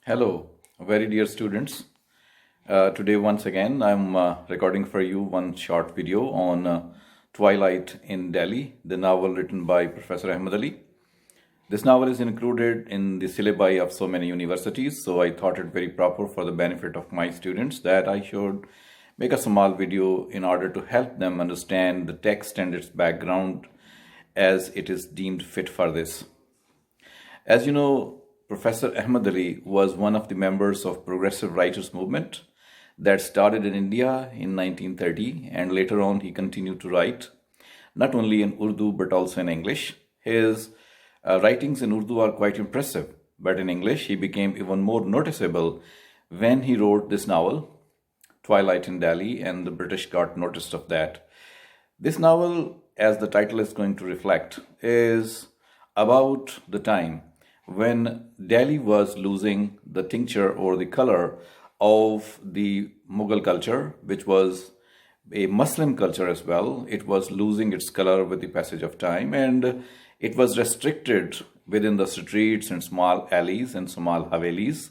Hello, very dear students. Today, once again, I'm recording for you one short video on Twilight in Delhi, the novel written by Professor Ahmed Ali. This novel is included in the syllabi of so many universities, so I thought it very proper for the benefit of my students that I should make a small video in order to help them understand the text and its background as it is deemed fit for this. As you know, Professor Ahmed Ali was one of the members of Progressive Writers Movement that started in India in 1930, and later on he continued to write, not only in Urdu but also in English. His writings in Urdu are quite impressive, but in English he became even more noticeable when he wrote this novel, Twilight in Delhi, and the British got notice of that. This novel, as the title is going to reflect, is about the time when Delhi was losing the tincture or the color of the Mughal culture, which was a Muslim culture as well. It was losing its color with the passage of time, and it was restricted within the streets and small alleys and small havelis.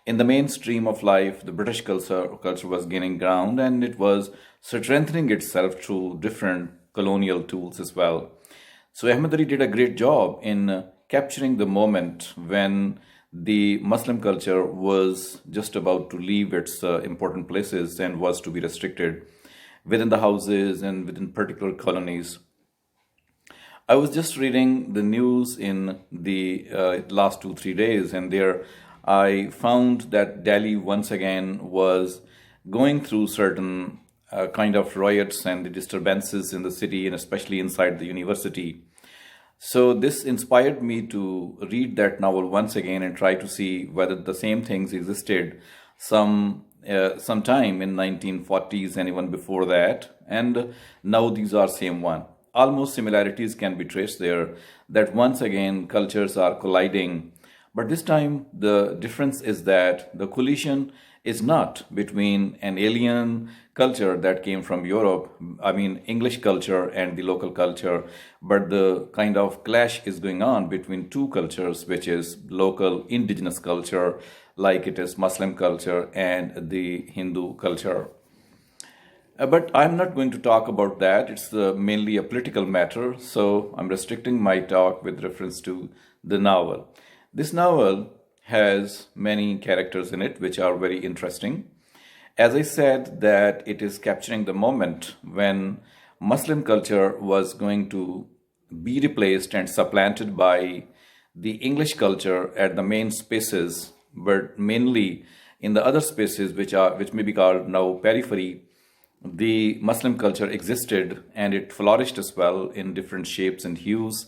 In the mainstream of life, the British culture was gaining ground, and it was strengthening itself through different colonial tools as well. So Ahmed Ali did a great job in capturing the moment when the Muslim culture was just about to leave its important places and was to be restricted within the houses and within particular colonies. I was just reading the news in the last 2-3 days, and there I found that Delhi once again was going through certain kind of riots and the disturbances in the city, and especially inside the university. So this inspired me to read that novel once again and try to see whether the same things existed sometime in 1940s and even before that, and now these are same one. Almost similarities can be traced there, that once again cultures are colliding, but this time the difference is that the collision is not between an alien culture that came from Europe, English culture, and the local culture, but the kind of clash is going on between two cultures, which is local indigenous culture, like it is Muslim culture, and the Hindu culture. But I'm not going to talk about that. It's mainly a political matter, so I'm restricting my talk with reference to the novel. This novel has many characters in it which are very interesting. As I said, that it is capturing the moment when Muslim culture was going to be replaced and supplanted by the English culture at the main spaces, but mainly in the other spaces which may be called now periphery. The Muslim culture existed and it flourished as well in different shapes and hues.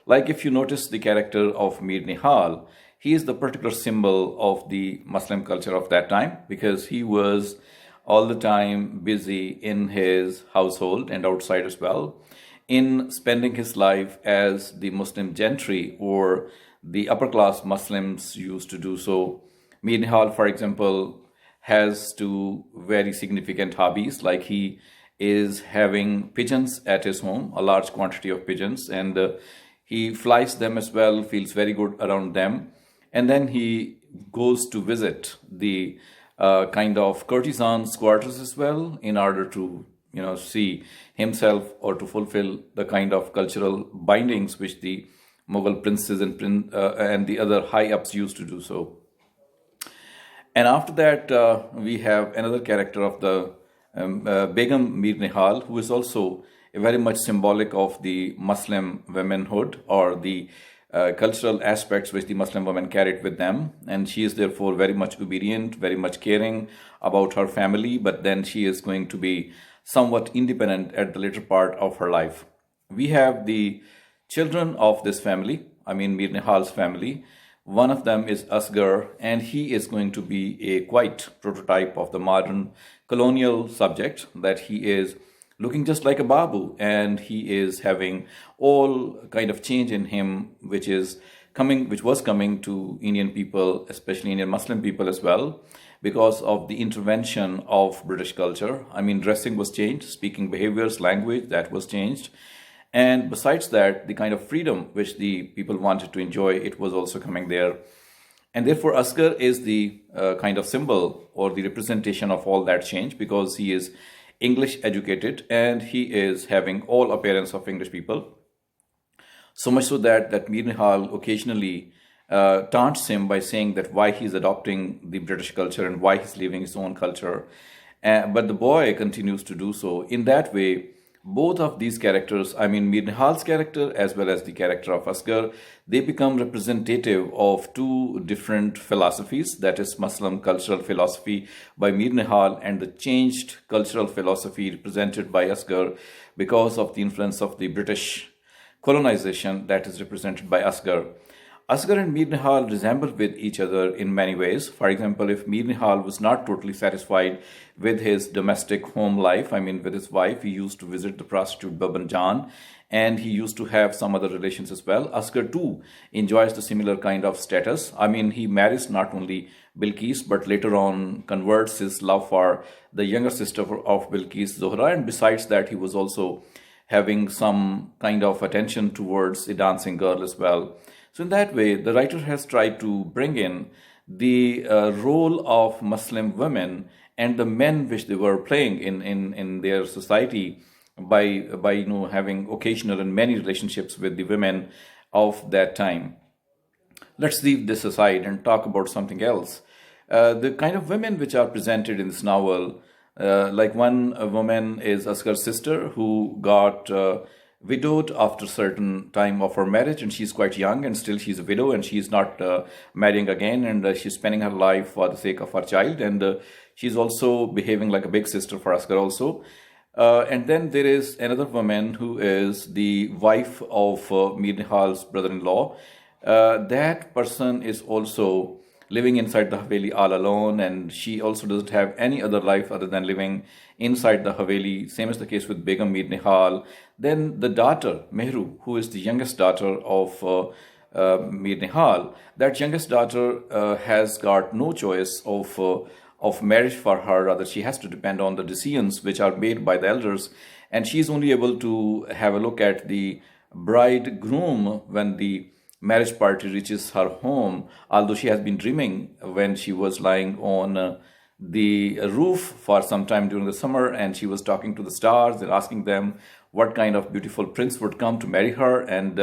Like if you notice the character of Mir Nihal, he is the particular symbol of the Muslim culture of that time, because he was all the time busy in his household and outside as well, in spending his life as the Muslim gentry or the upper class Muslims used to do so. Mir Nihal, for example, has two very significant hobbies, like he is having pigeons at his home, a large quantity of pigeons, and he flies them as well, feels very good around them. And then he goes to visit the kind of courtesans' quarters as well, in order to, see himself or to fulfill the kind of cultural bindings which the Mughal princes and the other high-ups used to do so. And after that, we have another character of the Begum Mir Nihal, who is also very much symbolic of the Muslim womanhood or the cultural aspects which the Muslim women carried with them. And she is therefore very much obedient, very much caring about her family, but then she is going to be somewhat independent at the later part of her life. We have the children of this family, Mir Nihal's family. One of them is Asghar, and he is going to be a quite prototype of the modern colonial subject, that he is looking just like a babu, and he is having all kind of change in him, which was coming to Indian people, especially Indian Muslim people as well, because of the intervention of British culture. Dressing was changed, speaking behaviors, language, that was changed. And besides that, the kind of freedom which the people wanted to enjoy, it was also coming there. And therefore, Asghar is the kind of symbol or the representation of all that change, because he is English educated and he is having all appearance of English people. So much so that Mir Nihal occasionally taunts him by saying that why he's adopting the British culture and why he's leaving his own culture. But the boy continues to do so. In that way, both of these characters, I mean Mir Nihal's character as well as the character of Asghar, they become representative of two different philosophies, that is Muslim cultural philosophy by Mir Nihal and the changed cultural philosophy represented by Asghar because of the influence of the British colonization that is represented by Asghar. Asghar and Mir Nihal resemble with each other in many ways. For example, if Mir Nihal was not totally satisfied with his domestic home life, I mean with his wife, he used to visit the prostitute Baban Jan and he used to have some other relations as well. Asghar too enjoys the similar kind of status. I mean, he marries not only Bilqis but later on converts his love for the younger sister of Bilqis, Zohra, and besides that he was also having some kind of attention towards a dancing girl as well. So in that way, the writer has tried to bring in the role of Muslim women and the men which they were playing in their society by having occasional and many relationships with the women of that time. Let's leave this aside and talk about something else. The kind of women which are presented in this novel, like one woman is Asghar's sister who got widowed after a certain time of her marriage, and she's quite young and still she's a widow and she's not marrying again, and she's spending her life for the sake of her child, and she's also behaving like a big sister for Asghar also. And then there is another woman who is the wife of Mir Nihal's brother-in-law. That person is also living inside the Haveli all alone, and she also doesn't have any other life other than living inside the Haveli. Same is the case with Begum Mir Nihal. Then the daughter, Mehru, who is the youngest daughter of Mir Nihal, that youngest daughter has got no choice of marriage for her. Rather, she has to depend on the decisions which are made by the elders, and she is only able to have a look at the bridegroom when the marriage party reaches her home, although she has been dreaming when she was lying on the roof for some time during the summer, and she was talking to the stars and asking them what kind of beautiful prince would come to marry her. And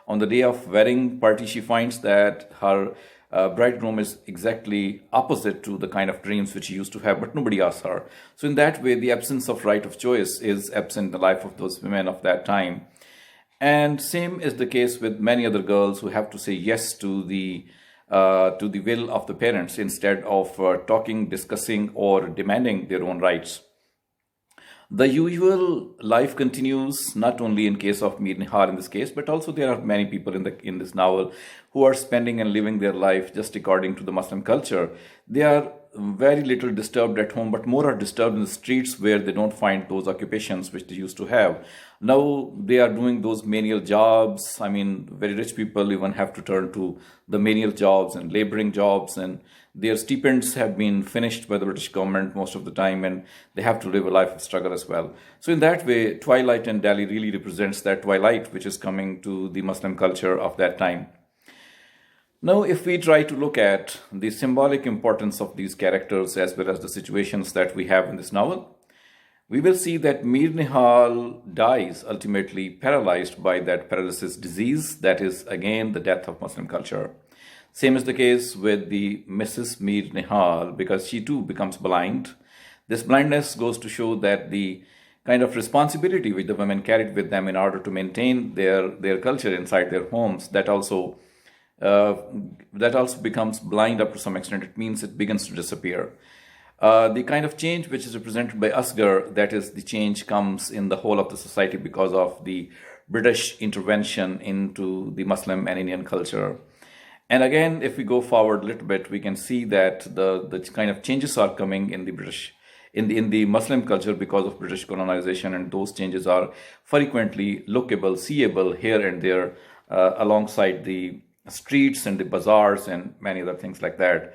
on the day of wedding party, she finds that her bridegroom is exactly opposite to the kind of dreams which she used to have, but nobody asks her. So in that way, the absence of right of choice is absent in the life of those women of that time. And same is the case with many other girls who have to say yes to the will of the parents instead of talking, discussing, or demanding their own rights. The usual life continues not only in case of Mir Nihal in this case, but also there are many people in this novel who are spending and living their life just according to the Muslim culture. They are very little disturbed at home, but more are disturbed in the streets where they don't find those occupations which they used to have. Now they are doing those menial jobs. I mean, very rich people even have to turn to the menial jobs and laboring jobs, and their stipends have been finished by the British government most of the time, and they have to live a life of struggle as well. So in that way, Twilight and Delhi really represents that twilight which is coming to the Muslim culture of that time. Now, if we try to look at the symbolic importance of these characters as well as the situations that we have in this novel, we will see that Mir Nihal dies ultimately paralyzed by that paralysis disease that is again the death of Muslim culture. Same is the case with the Mrs. Mir Nihal, because she too becomes blind. This blindness goes to show that the kind of responsibility which the women carried with them in order to maintain their culture inside their homes, that also becomes blind up to some extent. It means it begins to disappear. The kind of change which is represented by Asghar, that is, the change comes in the whole of the society because of the British intervention into the Muslim and Indian culture. And again, if we go forward a little bit, we can see that the kind of changes are coming in the Muslim culture because of British colonization, and those changes are frequently lookable, seeable here and there alongside the streets and the bazaars and many other things like that.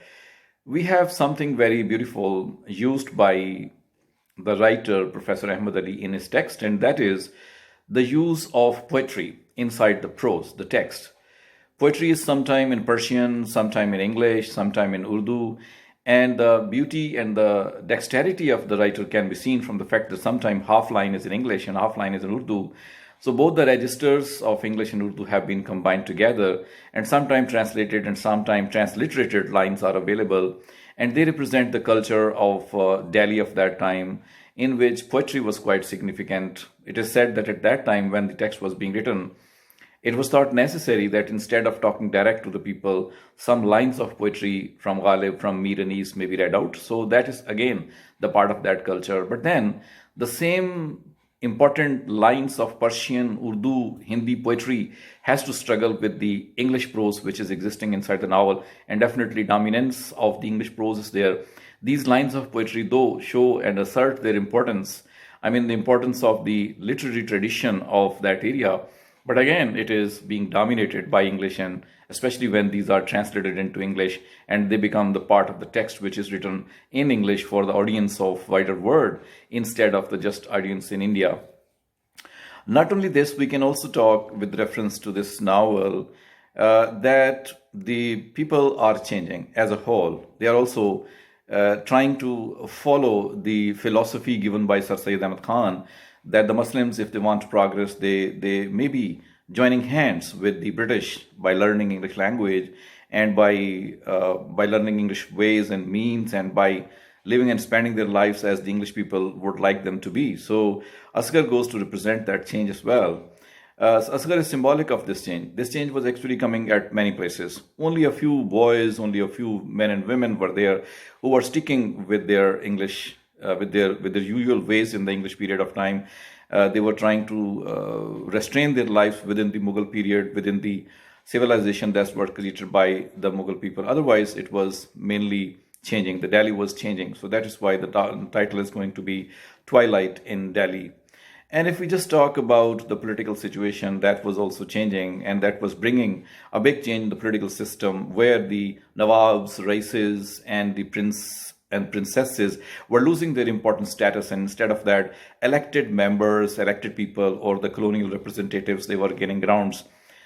We have something very beautiful used by the writer Professor Ahmed Ali in his text, and that is the use of poetry inside the prose, the text. Poetry is sometime in Persian, sometime in English, sometime in Urdu. And the beauty and the dexterity of the writer can be seen from the fact that sometimes half line is in English and half line is in Urdu. So both the registers of English and Urdu have been combined together, and sometimes translated and sometimes transliterated lines are available. And they represent the culture of Delhi of that time, in which poetry was quite significant. It is said that at that time, when the text was being written, it was thought necessary that instead of talking direct to the people, some lines of poetry from Ghalib, from Mir Anis may be read out. So that is again the part of that culture. But then the same important lines of Persian, Urdu, Hindi poetry has to struggle with the English prose which is existing inside the novel, and definitely dominance of the English prose is there. These lines of poetry, though, show and assert their importance. I mean, the importance of the literary tradition of that area. But again, it is being dominated by English, and especially when these are translated into English and they become the part of the text which is written in English for the audience of wider world instead of the just audience in India. Not only this, we can also talk with reference to this novel that the people are changing as a whole. They are also trying to follow the philosophy given by Sir Syed Ahmad Khan, that the Muslims, if they want progress, they may be joining hands with the British by learning English language and by learning English ways and means, and by living and spending their lives as the English people would like them to be. So Asghar goes to represent that change as well. Asghar is symbolic of this change. This change was actually coming at many places. Only a few boys, only a few men and women were there who were sticking with their English, with their usual ways in the English period of time. They were trying to restrain their lives within the Mughal period, within the civilization that was created by the Mughal people. Otherwise, it was mainly changing. The Delhi was changing. So that is why the title is going to be Twilight in Delhi. And if we just talk about the political situation, that was also changing, and that was bringing a big change in the political system, where the Nawabs, Raises, and the prince and princesses were losing their important status, and instead of that, elected members, elected people, or the colonial representatives, they were gaining grounds.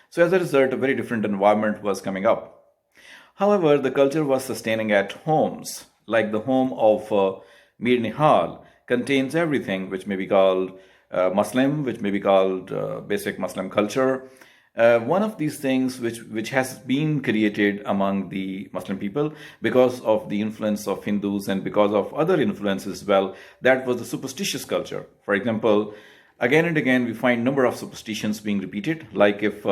So as a result, a very different environment was coming up. However, the culture was sustaining at homes, like the home of Mir Nihal contains everything which may be called Muslim, which may be called basic Muslim culture. One of these things which has been created among the Muslim people because of the influence of Hindus and because of other influences as well, that was the superstitious culture. For example, again and again we find number of superstitions being repeated, like if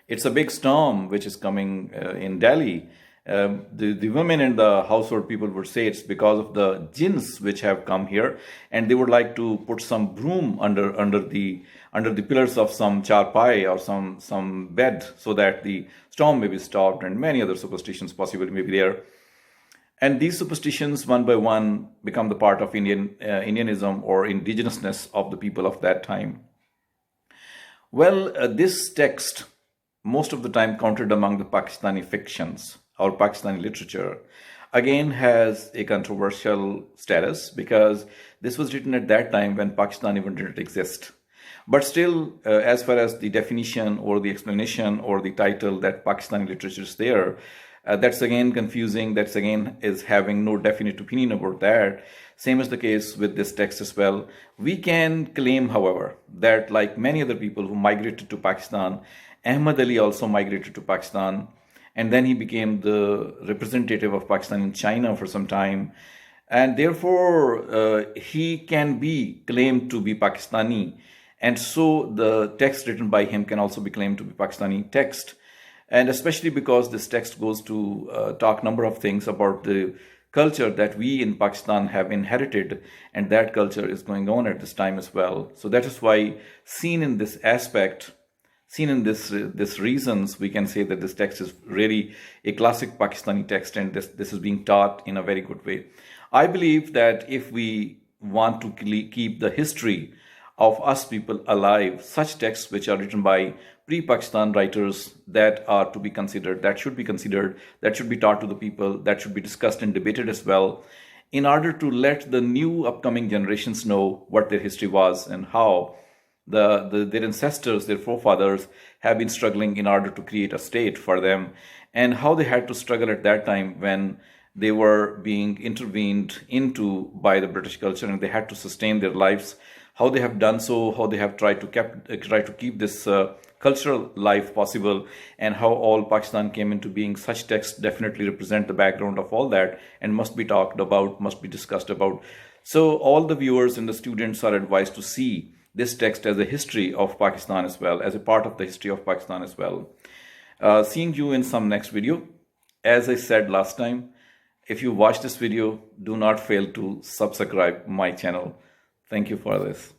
it's a big storm which is coming in Delhi, the women and the household people would say it's because of the jinns which have come here, and they would like to put some broom under the pillars of some charpai or some bed, so that the storm may be stopped, and many other superstitions possibly may be there. And these superstitions, one by one, become the part of Indianism or indigenousness of the people of that time. Well, this text most of the time counted among the Pakistani fictions or Pakistani literature, again has a controversial status because this was written at that time when Pakistan even didn't exist. But still, as far as the definition or the explanation or the title that Pakistani literature is there, that's again confusing. That's again is having no definite opinion about that. Same is the case with this text as well. We can claim, however, that like many other people who migrated to Pakistan, Ahmed Ali also migrated to Pakistan, and then he became the representative of Pakistan in China for some time. And therefore, he can be claimed to be Pakistani. And so the text written by him can also be claimed to be Pakistani text. And especially because this text goes to talk number of things about the culture that we in Pakistan have inherited, and that culture is going on at this time as well. So that is why, seen in this aspect, seen in this reasons, we can say that this text is really a classic Pakistani text, and this is being taught in a very good way. I believe that if we want to keep the history of us people alive, such texts which are written by pre-Pakistan writers that are to be considered, that should be considered, that should be taught to the people, that should be discussed and debated as well, in order to let the new upcoming generations know what their history was and how their ancestors, their forefathers have been struggling in order to create a state for them, and how they had to struggle at that time when they were being intervened into by the British culture and they had to sustain their lives, how they have done so, how they have tried to keep this cultural life possible, and how all Pakistan came into being. Such texts definitely represent the background of all that and must be talked about, must be discussed about. So all the viewers and the students are advised to see this text as a history of Pakistan as well, as a part of the history of Pakistan as well. Seeing you in some next video. As I said last time, if you watch this video, do not fail to subscribe my channel. Thank you for this.